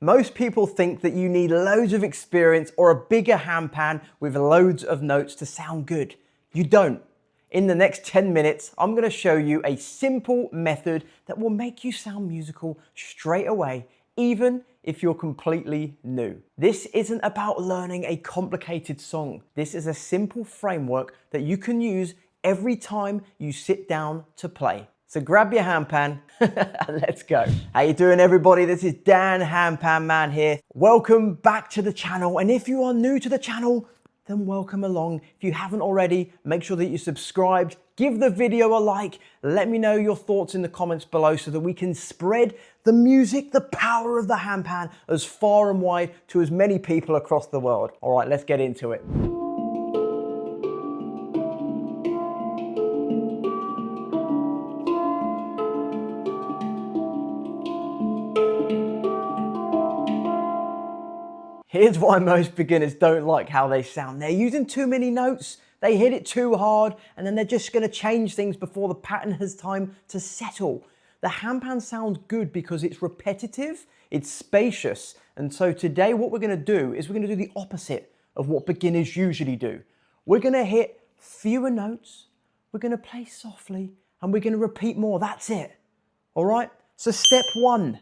Most people think that you need loads of experience or a bigger handpan with loads of notes to sound good. You don't. In the next 10 minutes, I'm going to show you a simple method that will make you sound musical straight away, even if you're completely new. This isn't about learning a complicated song. This is a simple framework that you can use every time you sit down to play. So grab your handpan and let's go. How you doing, everybody? This is Dan Handpan Man here. Welcome back to the channel. And if you are new to the channel, then welcome along. If you haven't already, make sure that you're subscribed, give the video a like, let me know your thoughts in the comments below so that we can spread the music, the power of the handpan as far and wide to as many people across the world. All right, let's get into it. Here's why most beginners don't like how they sound. They're using too many notes, they hit it too hard, and then they're just gonna change things before the pattern has time to settle. The handpan sounds good because it's repetitive, it's spacious, and so today what we're gonna do is we're gonna do the opposite of what beginners usually do. We're gonna hit fewer notes, we're gonna play softly, and we're gonna repeat more, that's it. All right, so step one,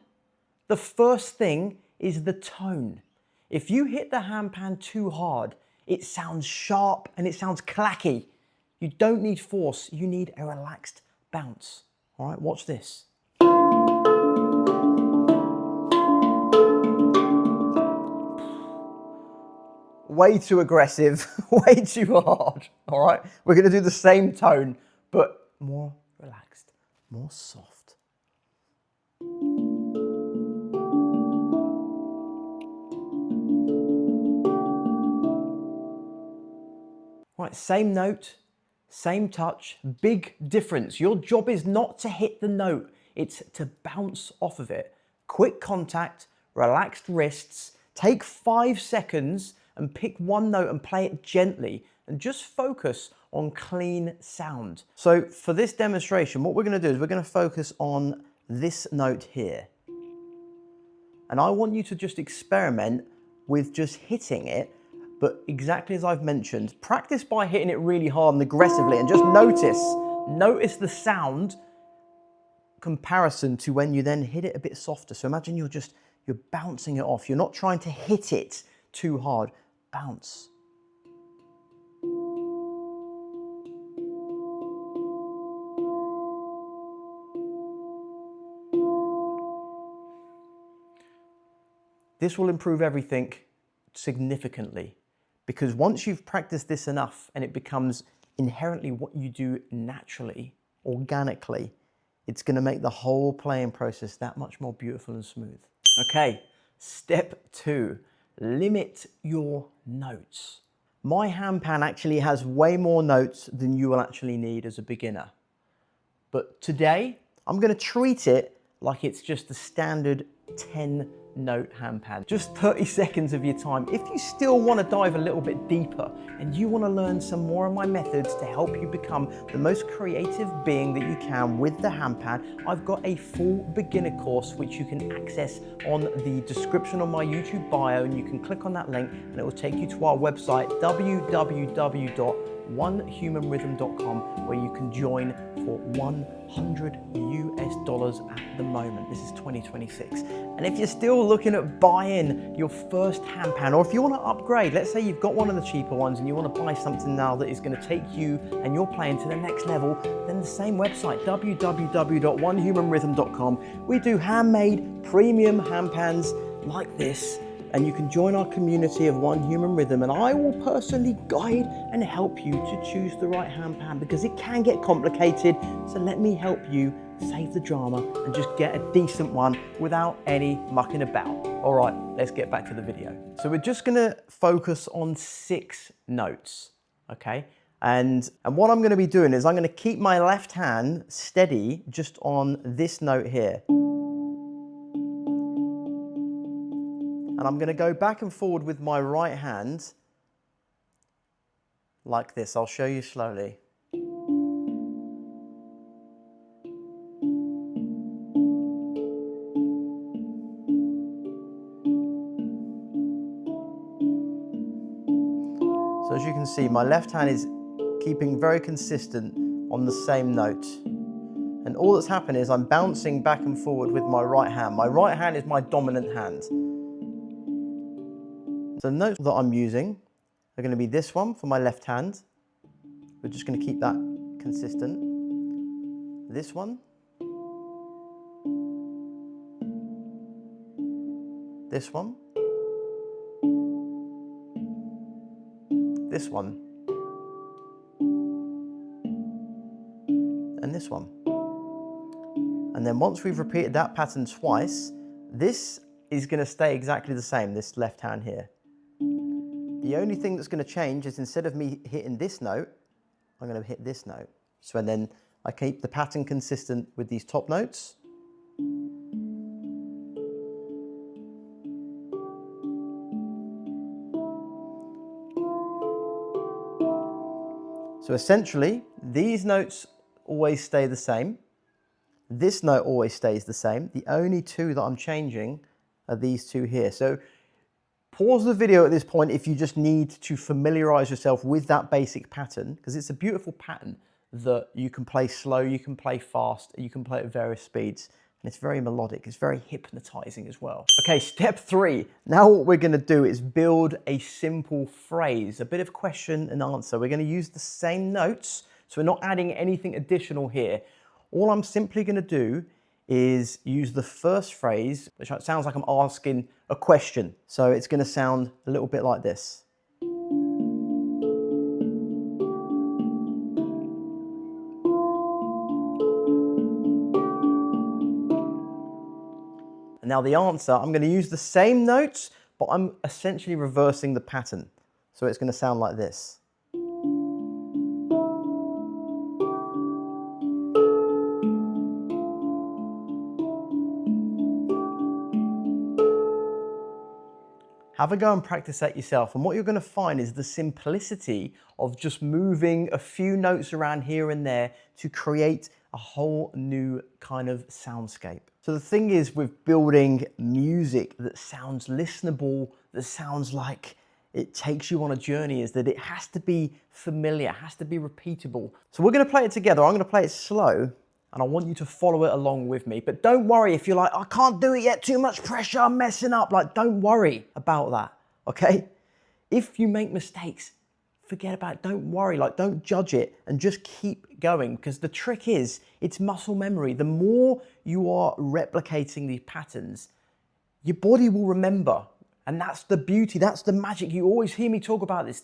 the first thing is the tone. If you hit the handpan too hard, it sounds sharp and it sounds clacky. You don't need force, you need a relaxed bounce. All right, watch this. Way too aggressive, way too hard. All right, we're gonna do the same tone, but more relaxed, more soft. Right, same note, same touch, big difference. Your job is not to hit the note, it's to bounce off of it. Quick contact, relaxed wrists, take 5 seconds and pick one note and play it gently and just focus on clean sound. So for this demonstration, what we're gonna do is we're gonna focus on this note here. And I want you to just experiment with just hitting it, but exactly as I've mentioned, practice by hitting it really hard and aggressively and just notice the sound comparison to when you then hit it a bit softer. So imagine you're bouncing it off. You're not trying to hit it too hard. Bounce. This will improve everything significantly. Because once you've practiced this enough and it becomes inherently what you do naturally, organically, it's going to make the whole playing process that much more beautiful and smooth. Okay, step 2, limit your notes. My handpan actually has way more notes than you will actually need as a beginner. But today, I'm going to treat it like it's just the standard 10-note handpan. Just 30 seconds of your time. If you still want to dive a little bit deeper and you want to learn some more of my methods to help you become the most creative being that you can with the handpan, I've got a full beginner course which you can access on the description on my YouTube bio, and you can click on that link and it will take you to our website www.onehumanrhythm.com, where you can join for $100 at the moment. This is 2026. And if you're still looking at buying your first handpan, or if you want to upgrade, let's say you've got one of the cheaper ones and you want to buy something now that is going to take you and your playing to the next level, then the same website, www.onehumanrhythm.com. We do handmade premium handpans like this, and you can join our community of One Human Rhythm, and I will personally guide and help you to choose the right handpan, because it can get complicated. So let me help you save the drama and just get a decent one without any mucking about. All right, let's get back to the video. So we're just gonna focus on 6 notes, okay? And what I'm gonna be doing is I'm gonna keep my left hand steady just on this note here. And I'm going to go back and forward with my right hand like this. I'll show you slowly. So as you can see, my left hand is keeping very consistent on the same note. And all that's happening is I'm bouncing back and forward with my right hand. My right hand is my dominant hand. So the notes that I'm using are going to be this one for my left hand. We're just going to keep that consistent. This one. This one. This one. And this one. And then once we've repeated that pattern twice, this is going to stay exactly the same, this left hand here. The only thing that's going to change is instead of me hitting this note, I'm going to hit this note. So then I keep the pattern consistent with these top notes. So essentially, these notes always stay the same. This note always stays the same. The only two that I'm changing are these two here. So pause the video at this point if you just need to familiarize yourself with that basic pattern, because it's a beautiful pattern that you can play slow, you can play fast, you can play at various speeds. And it's very melodic, it's very hypnotizing as well. Okay, step 3. Now what we're gonna do is build a simple phrase, a bit of question and answer. We're gonna use the same notes, so we're not adding anything additional here. All I'm simply gonna do is use the first phrase, which sounds like I'm asking a question. So it's gonna sound a little bit like this. And now the answer, I'm going to use the same notes, but I'm essentially reversing the pattern. So it's going to sound like this. Have a go and practice that yourself. And what you're going to find is the simplicity of just moving a few notes around here and there to create a whole new kind of soundscape. So the thing is with building music that sounds listenable, that sounds like it takes you on a journey, is that it has to be familiar, has to be repeatable. So we're going to play it together. I'm going to play it slow and I want you to follow it along with me. But don't worry if you're like, I can't do it yet, too much pressure, I'm messing up. Like, don't worry about that, okay? If you make mistakes, forget about it, don't worry, like don't judge it and just keep going, because the trick is, it's muscle memory. The more you are replicating these patterns, your body will remember. And that's the beauty, that's the magic. You always hear me talk about this,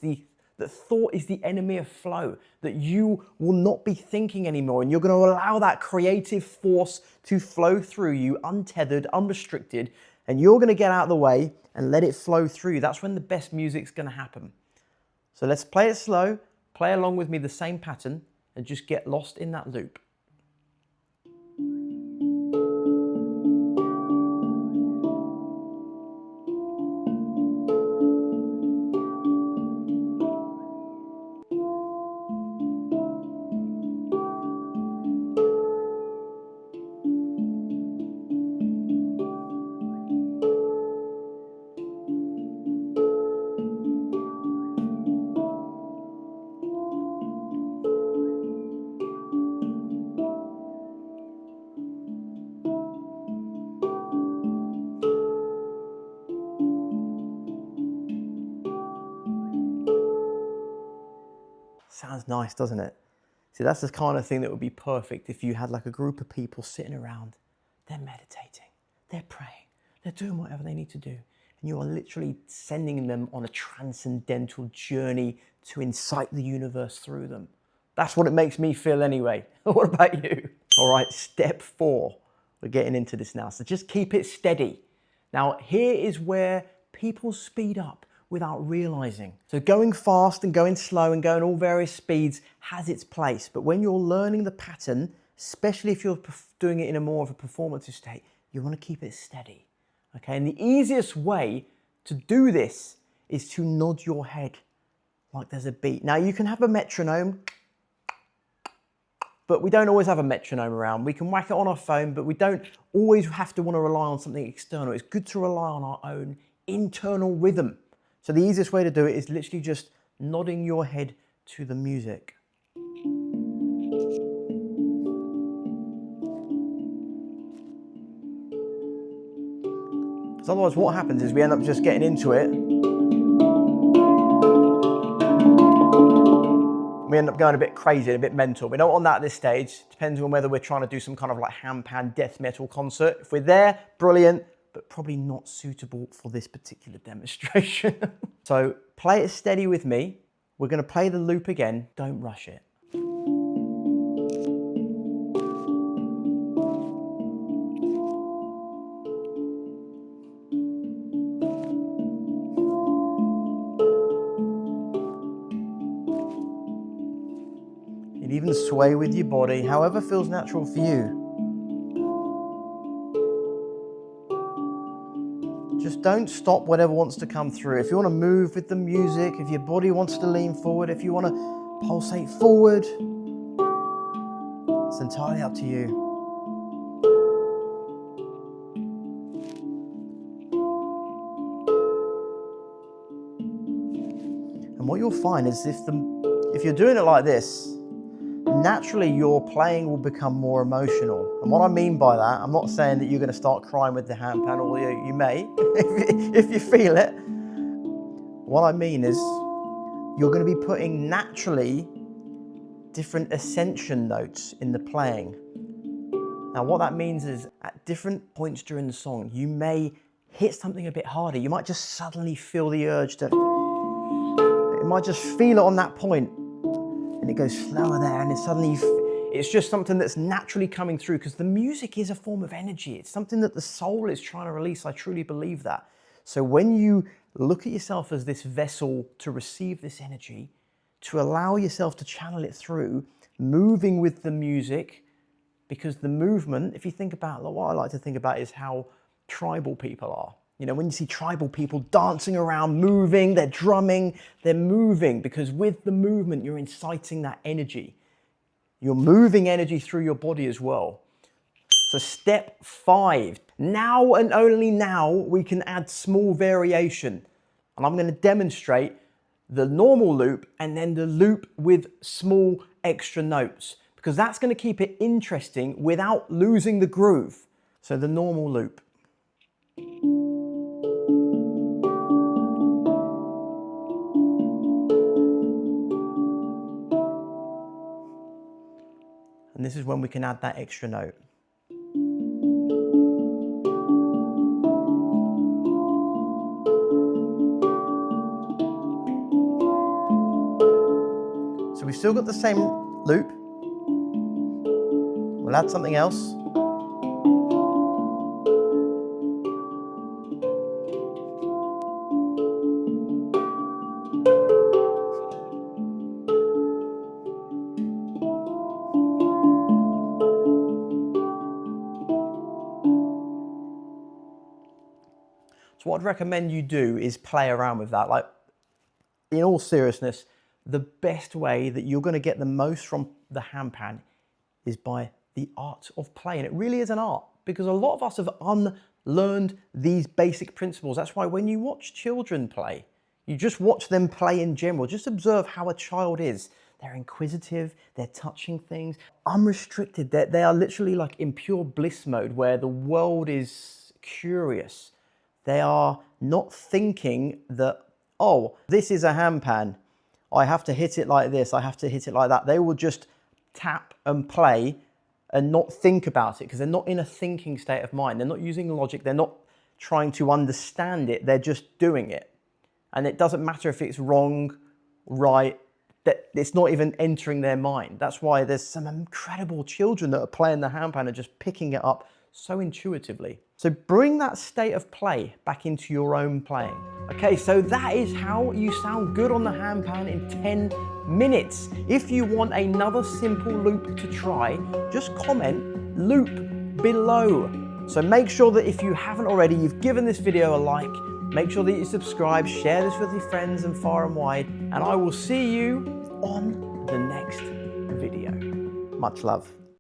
that thought is the enemy of flow, that you will not be thinking anymore and you're going to allow that creative force to flow through you, untethered, unrestricted, and you're going to get out of the way and let it flow through you. That's when the best music's going to happen. So let's play it slow, play along with me the same pattern, and just get lost in that loop. Sounds nice, doesn't it? See, that's the kind of thing that would be perfect if you had like a group of people sitting around, they're meditating, they're praying, they're doing whatever they need to do. And you are literally sending them on a transcendental journey to incite the universe through them. That's what it makes me feel anyway. What about you? All right, step 4. We're getting into this now. So just keep it steady. Now, here is where people speed up without realizing. So going fast and going slow and going all various speeds has its place. But when you're learning the pattern, especially if you're doing it in a more of a performative state, you want to keep it steady. Okay, and the easiest way to do this is to nod your head like there's a beat. Now you can have a metronome, but we don't always have a metronome around. We can whack it on our phone, but we don't always have to want to rely on something external. It's good to rely on our own internal rhythm. So the easiest way to do it is literally just nodding your head to the music. Because otherwise what happens is we end up just getting into it. We end up going a bit crazy and a bit mental. We don't want that at this stage. Depends on whether we're trying to do some kind of like handpan death metal concert. If we're there, brilliant, but probably not suitable for this particular demonstration. So play it steady with me. We're going to play the loop again. Don't rush it. You can even sway with your body, however feels natural for you. Just don't stop whatever wants to come through. If you want to move with the music, if your body wants to lean forward, if you want to pulsate forward, it's entirely up to you. And what you'll find is if you're doing it like this, naturally your playing will become more emotional. And what I mean by that, I'm not saying that you're going to start crying with the handpan, or you may, if you feel it. What I mean is you're going to be putting naturally different ascension notes in the playing. Now what that means is at different points during the song, you may hit something a bit harder. You might just suddenly feel the urge to, you might just feel it on that point. And it goes slower there, and then suddenly it's just something that's naturally coming through, because the music is a form of energy. It's something that the soul is trying to release. I truly believe that. So when you look at yourself as this vessel to receive this energy, to allow yourself to channel it through, moving with the music, because the movement, if you think about, what I like to think about is how tribal people are. You know, when you see tribal people dancing around, moving, they're drumming, they're moving, because with the movement, you're inciting that energy. You're moving energy through your body as well. So step 5, now and only now, we can add small variation. And I'm going to demonstrate the normal loop and then the loop with small extra notes, because that's going to keep it interesting without losing the groove. So the normal loop. And this is when we can add that extra note. So we've still got the same loop. We'll add something else. So what I'd recommend you do is play around with that. Like, in all seriousness, the best way that you're going to get the most from the handpan is by the art of play. And it really is an art, because a lot of us have unlearned these basic principles. That's why when you watch children play, you just watch them play in general. Just observe how a child is. They're inquisitive, they're touching things, unrestricted. They are literally like in pure bliss mode, where the world is curious. They are not thinking that, oh, this is a handpan. I have to hit it like this. I have to hit it like that. They will just tap and play and not think about it, because they're not in a thinking state of mind. They're not using logic. They're not trying to understand it. They're just doing it. And it doesn't matter if it's wrong, right, that it's not even entering their mind. That's why there's some incredible children that are playing the handpan and just picking it up so intuitively. So bring that state of play back into your own playing. Okay, so that is how you sound good on the handpan in 10 minutes. If you want another simple loop to try, just comment loop below. So make sure that if you haven't already, you've given this video a like, make sure that you subscribe, share this with your friends and far and wide, and I will see you on the next video. Much love.